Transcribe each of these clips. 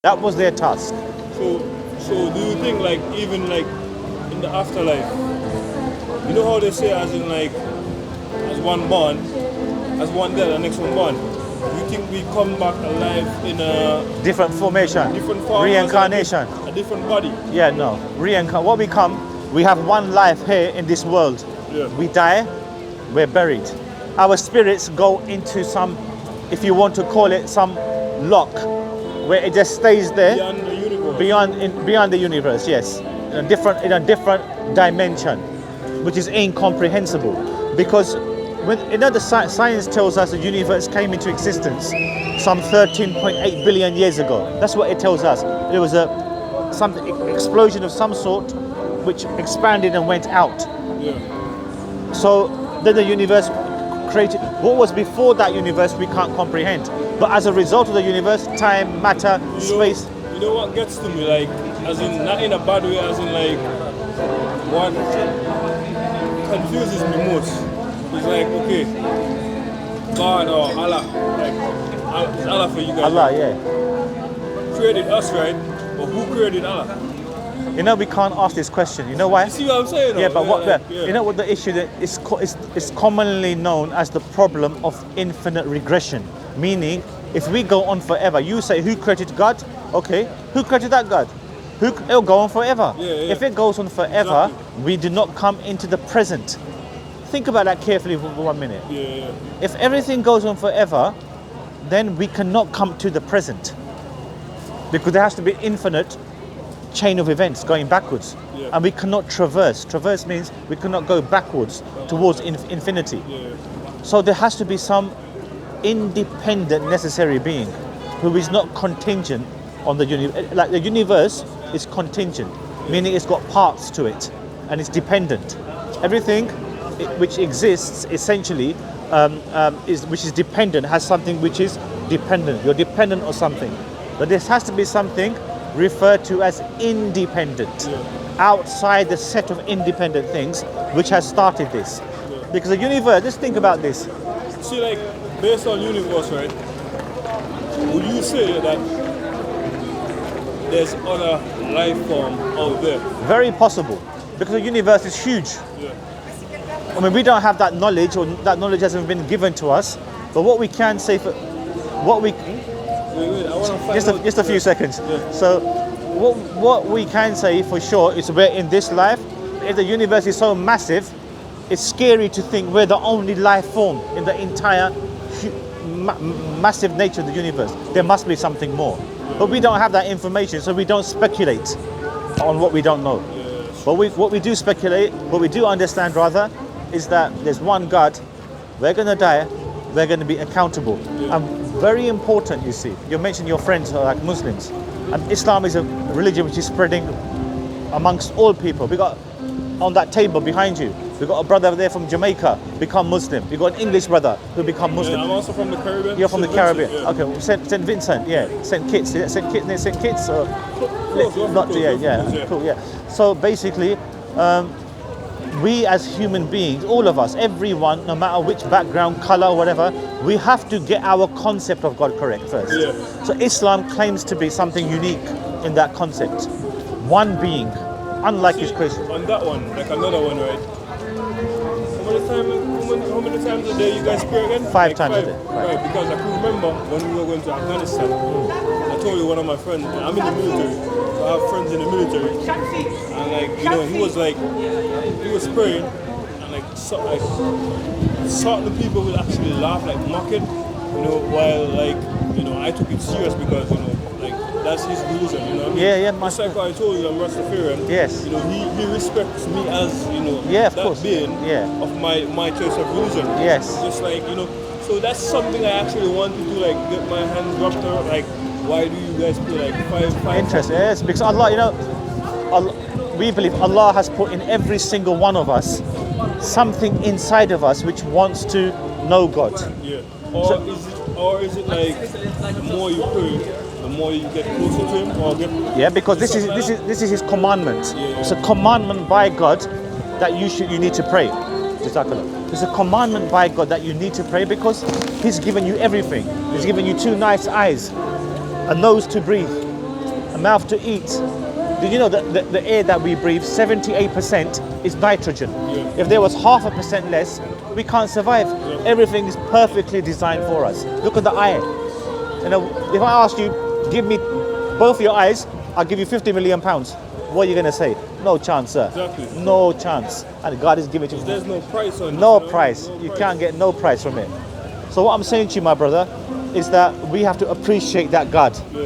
That was their task. So, so do you think like even like in the afterlife, you know how they say as in like as one born, as one dead, the next one born. Do you think we come back alive in a Different formation, different form, reincarnation. a different body? Yeah, no. What we come, we have one life here in this world. Yeah. We die, we're buried. Our spirits go into some, if you want to call it, some lock, where it just stays there Beyond the universe. beyond the universe. Yes, in a different dimension, which is incomprehensible. Because science tells us the universe came into existence some 13.8 billion years ago. That's what it tells us. There was some explosion of some sort which expanded and went out. Yeah. So then the universe created. What was before that universe we can't comprehend. But as a result of the universe, time, matter, space. You know what gets to me, like, as in not in a bad way, as in like what confuses me most is like, okay, God or Allah, like it's Allah for you guys. Allah, yeah. Created us, right? But who created Allah? You know, we can't ask this question. You know why? You see what I'm saying? Though? Yeah, but Yeah. you know what the issue that is commonly known as the problem of infinite regression. Meaning, if we go on forever, you say who created God? Okay, who created that God? It'll go on forever. Yeah. If it goes on forever, Exactly. we do not come into the present. Think about that carefully for 1 minute. Yeah. If everything goes on forever, then we cannot come to the present. Because there has to be infinite chain of events going backwards. Yeah. And we cannot traverse. Traverse means we cannot go backwards towards infinity. Yeah. So there has to be some independent necessary being who is not contingent on the universe. Like the universe is contingent, meaning it's got parts to it and it's dependent. Everything which exists essentially which is dependent has something which is dependent. You're dependent on something. But there has to be something referred to as independent, outside the set of independent things which has started this. Because the universe, just think about this. See, like, based on universe, right? Would you say that there's other life form out there? Very possible, because the universe is huge. Yeah. I mean, we don't have that knowledge, or that knowledge hasn't been given to us. But what we can say for what we Wait, I want to find just a few seconds. Yeah. So, what we can say for sure is we're in this life. If the universe is so massive, it's scary to think we're the only life form in the entire massive nature of the universe. There must be something more. But we don't have that information, so we don't speculate on what we don't know. But what we do speculate, what we do understand rather, is that there's one God. We're going to die. We're going to be accountable. And very important, you see. You mentioned your friends are like Muslims. And Islam is a religion which is spreading amongst all people. We got on that table behind you, we got a brother there from Jamaica become Muslim. We got an English brother who become Muslim. Yeah, I'm also from the Caribbean. You're from the St. Caribbean. Vincent, yeah. Okay, St. Vincent, yeah. St. Kitts, is it St. Kitts, near St. Kitts? Or Close, yeah, cool, yeah. So basically, we as human beings, all of us, everyone, no matter which background, color, or whatever, we have to get our concept of God correct first. Yeah. So Islam claims to be something unique in that concept. One being, unlike his creation. On that one, like another one, right? How many times a day you guys pray again? Five times a day. Right, because I can remember when we were going to Afghanistan, I told you one of my friends, I'm in the military, so I have friends in the military, and like, you know, he was praying, and like certain people will actually laugh, like mocking, you know, while like, you know, I took it serious because, you know, like that's his religion, you know what I mean? Yeah, Just like I told you, I'm Rastafarian. Yes. You know, he respects me as, you know, Yeah, of that course. being Yeah. of my choice of religion. Yes. Just like, you know, so that's something I actually wanted to like get my hands wrapped around. Like, why do you guys pay like five? Interesting, yes, because Allah, you know, we believe Allah has put in every single one of us something inside of us which wants to know God. Yeah. Or is it like the more you pray, the more you get closer to Him, or get? Yeah, because this is His commandment. Yeah. It's a commandment by God that you need to pray. Jazakallah. It's a commandment by God that you need to pray because He's given you everything. He's given you two nice eyes, a nose to breathe, a mouth to eat. Did you know that the air that we breathe, 78% is nitrogen? Yeah. If there was 0.5% less, we can't survive. Everything is perfectly designed for us. Look at the eye. You know, if I asked you, give me both your eyes, I'll give you 50 million pounds. What are you going to say? No chance, sir. Exactly. No chance. And God is giving it to you. There's no price on it. No you know? price. No You price. can't get no price from it. So what I'm saying to you, my brother, is that we have to appreciate that God. Yeah.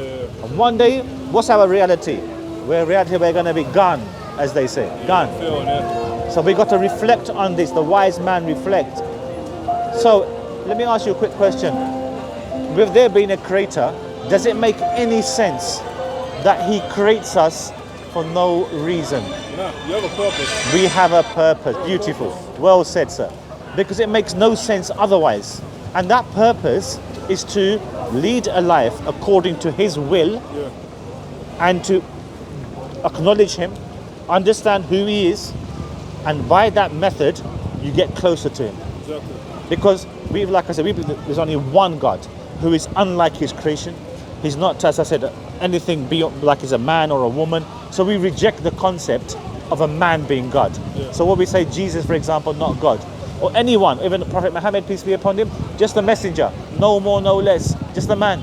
And one day, what's our reality? We're going to be gone, as they say. Gone. Feel on it. So we got to reflect on this. The wise man reflect. So let me ask you a quick question. With there being a creator, does it make any sense that he creates us for no reason? Nah, you have a purpose. We have a purpose. Beautiful. Well said, sir. Because it makes no sense otherwise. And that purpose is to lead a life according to his will Yeah. and to acknowledge him, understand who he is, and by that method, you get closer to him. Exactly. Because we, like I said, we believe there's only one God who is unlike his creation. He's not, as I said, anything beyond like he's a man or a woman. So we reject the concept of a man being God. Yeah. So what we say, Jesus, for example, not God. Or anyone, even the Prophet Muhammad, peace be upon him, just a messenger. No more, no less, just a man.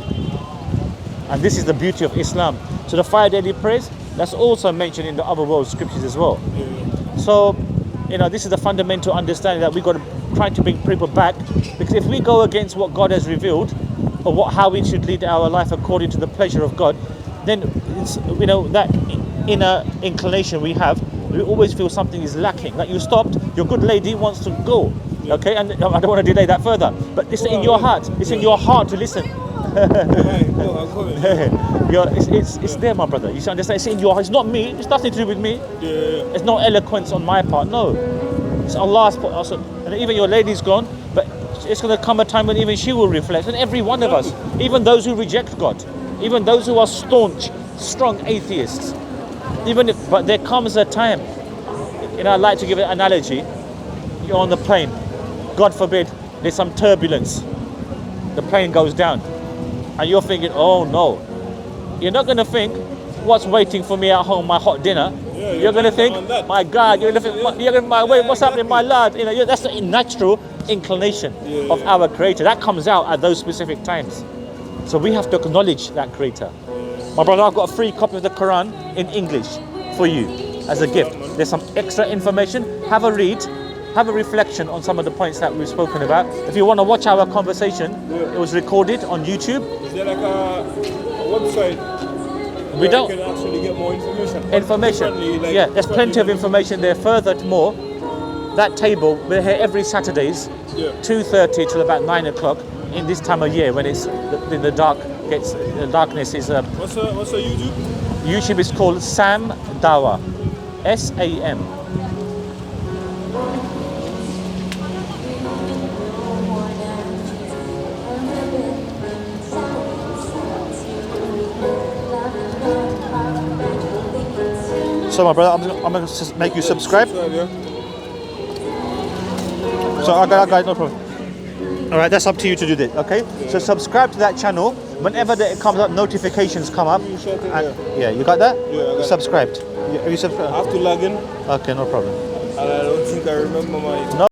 And this is the beauty of Islam. So the 5 daily prayers, that's also mentioned in the other world scriptures as well. Yeah. So, you know, this is the fundamental understanding that we've got to try to bring people back. Because if we go against what God has revealed, or how we should lead our life according to the pleasure of God, then it's, you know, that inner inclination we have, we always feel something is lacking. Like you stopped, your good lady wants to go. Okay, and I don't want to delay that further. But it's in your heart. It's in your heart to listen. Right, no, I'm coming. It's there, my brother. You should understand. It's in your heart. It's not me. It's nothing to do with me. Yeah. It's no eloquence on my part. No, it's Allah's part. Also, and even your lady's gone, but it's going to come a time when even she will reflect, and every one of us, even those who reject God, even those who are staunch, strong atheists, but there comes a time. You know, I like to give an analogy. You're on the plane. God forbid, there's some turbulence. The plane goes down, and you're thinking, "Oh no!" You're not going to think, "What's waiting for me at home? My hot dinner." Yeah, you're going to think, on that. "My God!" You're going to think, "You're going to wait. What's happening, my lad?" You know, that's the natural inclination of our Creator. That comes out at those specific times. So we have to acknowledge that Creator. My brother, I've got a free copy of the Quran in English for you as a gift. There's some extra information. Have a read. Have a reflection on some of the points that we've spoken about. If you want to watch our conversation, it was recorded on YouTube. Is there like a website We where don't. you can actually get more information? Information. Friendly, like, Yeah, there's plenty of friendly. information there. Furthermore, that table, we're here every Saturdays, Yeah. 2:30 till about 9 o'clock in this time of year when it's the darkness is. What's a YouTube? YouTube is called Sam Dawa, SAM. So my brother, I'm going to make you subscribe. Yeah. So I got no problem. All right, that's up to you to do that. Okay. So subscribe to that channel. Whenever it comes up, notifications come up. Yeah, you got that? Yeah, I got it. Subscribed. Are you I subscribed? have to log in, Okay, no problem. and I don't think I remember my. No.